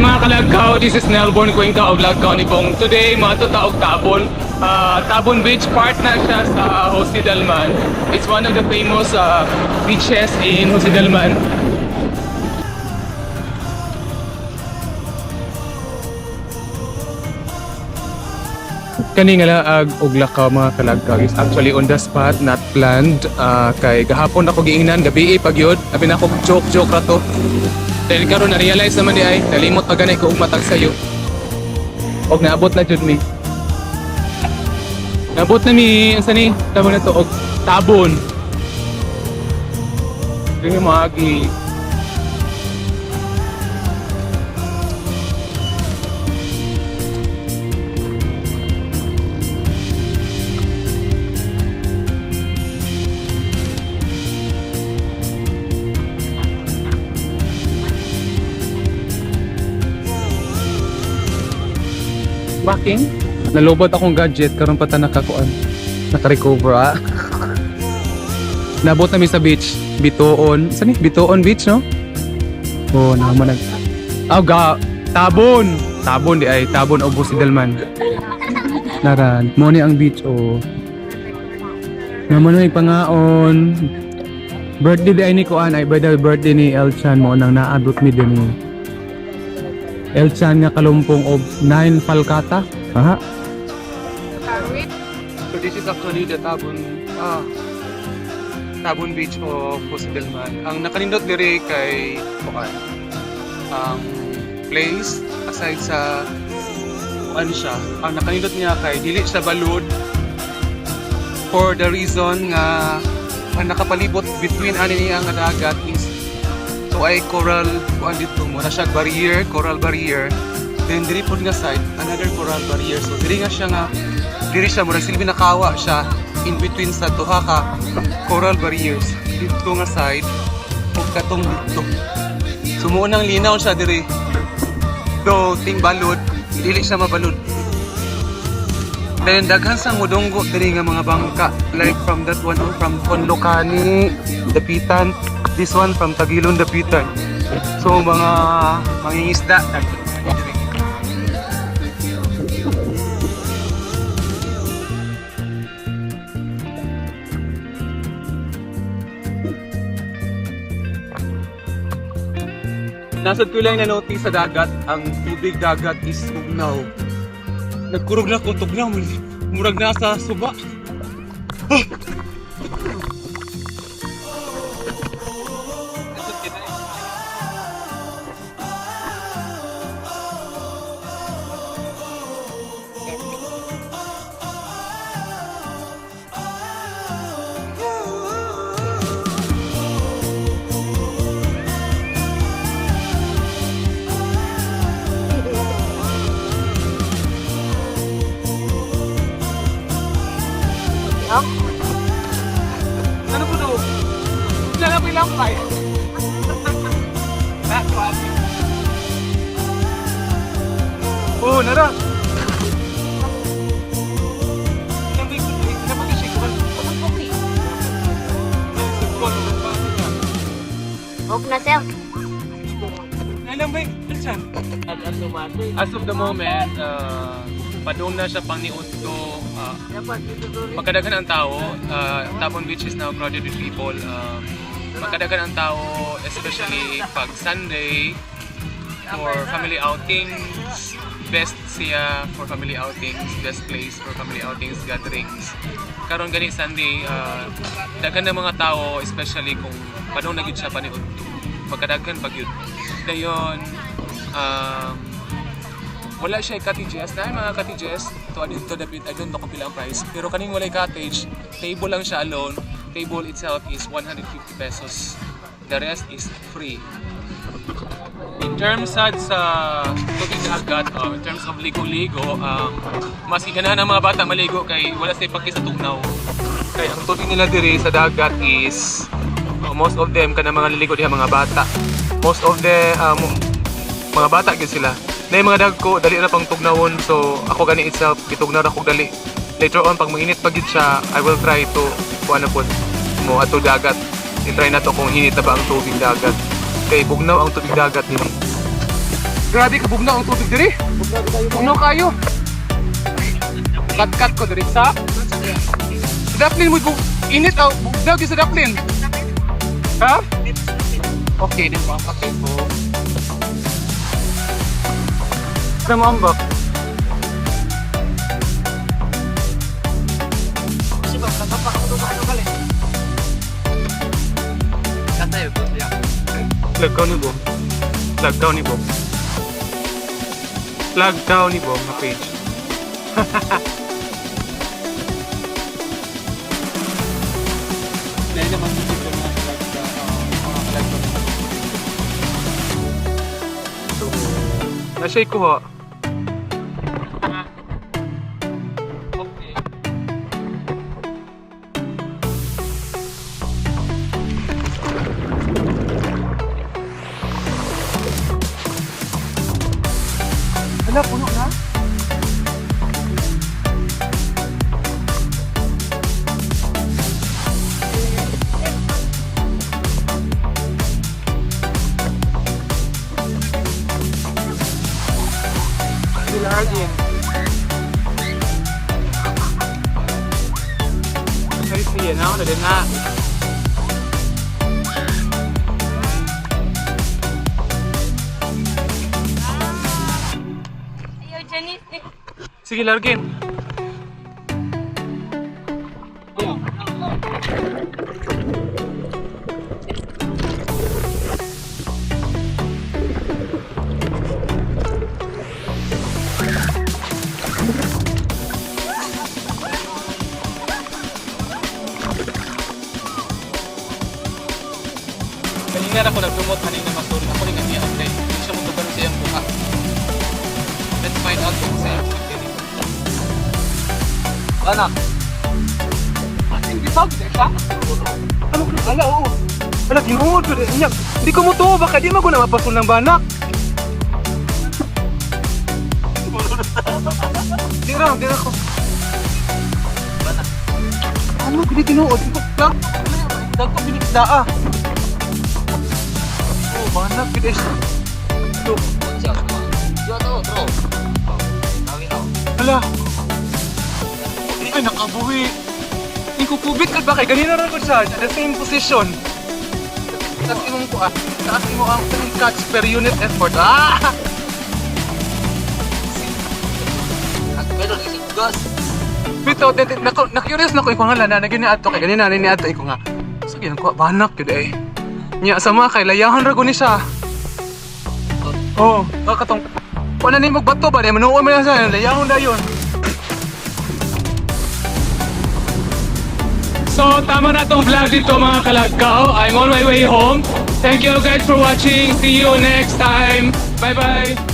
mga kalagkaw, this is Nelborn Cuenca of Lagkaw ni Bong. Today, matuta og Tabon. Tabon Beach, part na siya sa Hosidalman. It's one of the famous beaches in Hosidalman. Kani nga laag og Lakaw mga kalagkaw is actually on the spot, not planned. Kay gahapon ako giingnan, gabi pagyod. Abi na ako joke ra to. Dahil karon na-realize naman di ay nalimot pa ganay ko og matag sayo. Og naabot na jud mi. Naabot na mi unsa ni tawag na to og Tabon. Dili maagi. Backing? Nalobot akong gadget karon pa ta nakakuan. Naka-recover. Nabot na mi sa beach, Bituon. Saan ni? Bituon Beach, no? Oh, naman nag. Tabon. Tabon di ay Tabon og Hosidalman. Naran, mo ni ang beach oh. Naman ay pangaon. Birthday di ay ni kuan ay by the birthday ni Elchan mo nang naabot mi din ni. Elchan nga kalumpong of 9 Palkata. Aha. So this is actually the Tabon Beach of Hosidalman. Ang nakanindot diri kay ang place aside sa ano siya, ang nakanindot niya kay dili siya balud for the reason nga ang nakapalibot between ani niya nga dagat is so ay coral kuan dito mo na siya barrier, coral barrier. Then diri pod nga side another coral barrier. So diri nga siya nga diri siya murag silbi nakawa siya in between sa duha ka coral barriers dito nga side ug katong dito. So mo nang linaw siya diri. Do ting balod, dili siya mabalod. Then daghan sang modonggo diri nga mga bangka like from that one from Conlocani, Dapitan. This one from Tagilon, Dapitan. So mga mangingisda nasad ko lang na notice sa dagat, ang tubig dagat is tugnaw. Nagkurog na ko tugnaw, murag nasa suba. Ano po daw? Lalapin lang kayo. Oh, nara! Huwag na sir. As of the moment, padung na siya pang niudto. Magkadaghan ang tao. Tabon Beach is now crowded with people. Magkadaghan ang tao, especially pag Sunday for family outings. Best siya for family outings, best place for family outings, gatherings. Karon gani Sunday, daghan ng mga tao, especially kung padung na gyud siya paniudto. Magkadaghan pag yun. Dayon, wala siya cottages. Na mga cottages, to the bit, I don't know kung pila ang price. Pero kaning walay cottage, table lang siya alone. Table itself is 150 pesos. The rest is free. In terms sa tubig dagat, in terms of ligo-ligo, mas iganahan ng mga bata maligo kay wala sila pagkis sa tugnaw. Kaya ang tubig nila diri sa dagat is most of them kana mga liligo diha mga bata. Most of the mga bata gyud sila. Na mga dagko dali na pang tugnawon, so ako gani itself gitugnaw ako dali. Later on pag mainit pa gyud siya, I will try to kuan na pod mo ato dagat. I-try na to kung hinit na ba ang tubig dagat. Kay bugnaw ang tubig dagat nila. Grabe ka bugnaw ang tubig diri. Bugnaw kayo. Kat ko diri sa Daplin mo init aw bugnaw di sa Daplin. Ha? Okay, din mo ang pakit ko. Sa mo ambak. Kasi ba, natapak ako doon ano galing? Katayo po siya. Lagaw ni Bong. Lagaw ni Bong. Lagaw ni Bong na page. Dahil naman dito ko mga kalagdaw. So, na-shake ko ha. Okay. Hala, puno na? Laging. Ay, siya na ako na din na. Ayaw, Janice. Sige, Larkin. Kanina ako nagdumot, kanina magtulog ako rin ang niya update. Hindi siya magtugan sa iyang buka. Let's find out kung sa iyang update. Anak! Ating bisag, di siya? Ano ko? Ala, oo. Ala, ginuhod ko. Hindi ko mo to, baka di mo ko na mapasun ng banak. Tira ko. Banak. Ano, hindi tinuod? Dagko binisda ah. Oh, banak, bilis. Ito. Bro. Tawin ako. Hala. Ay, nakabuhi. Hindi ko kubit ka ba kay ganina rin ko siya. The same position. Taas imong ko ah. Taas mo ang catch per unit effort. Ah! Pero isip gas. Bito, na-curious na ko ikaw nga lana. Naging niya ato kay ganina ni ato ikaw nga. Sige, ang kuha, banak yun eh. Nya, sama kay layahan rago ni siya. Oo, kakatong. Wala na yung magbato ba? Manuwa mo yan sa layahon na yun. So, tama na tong vlog dito mga kalagkaw. I'm on my way home. Thank you guys for watching. See you next time. Bye-bye.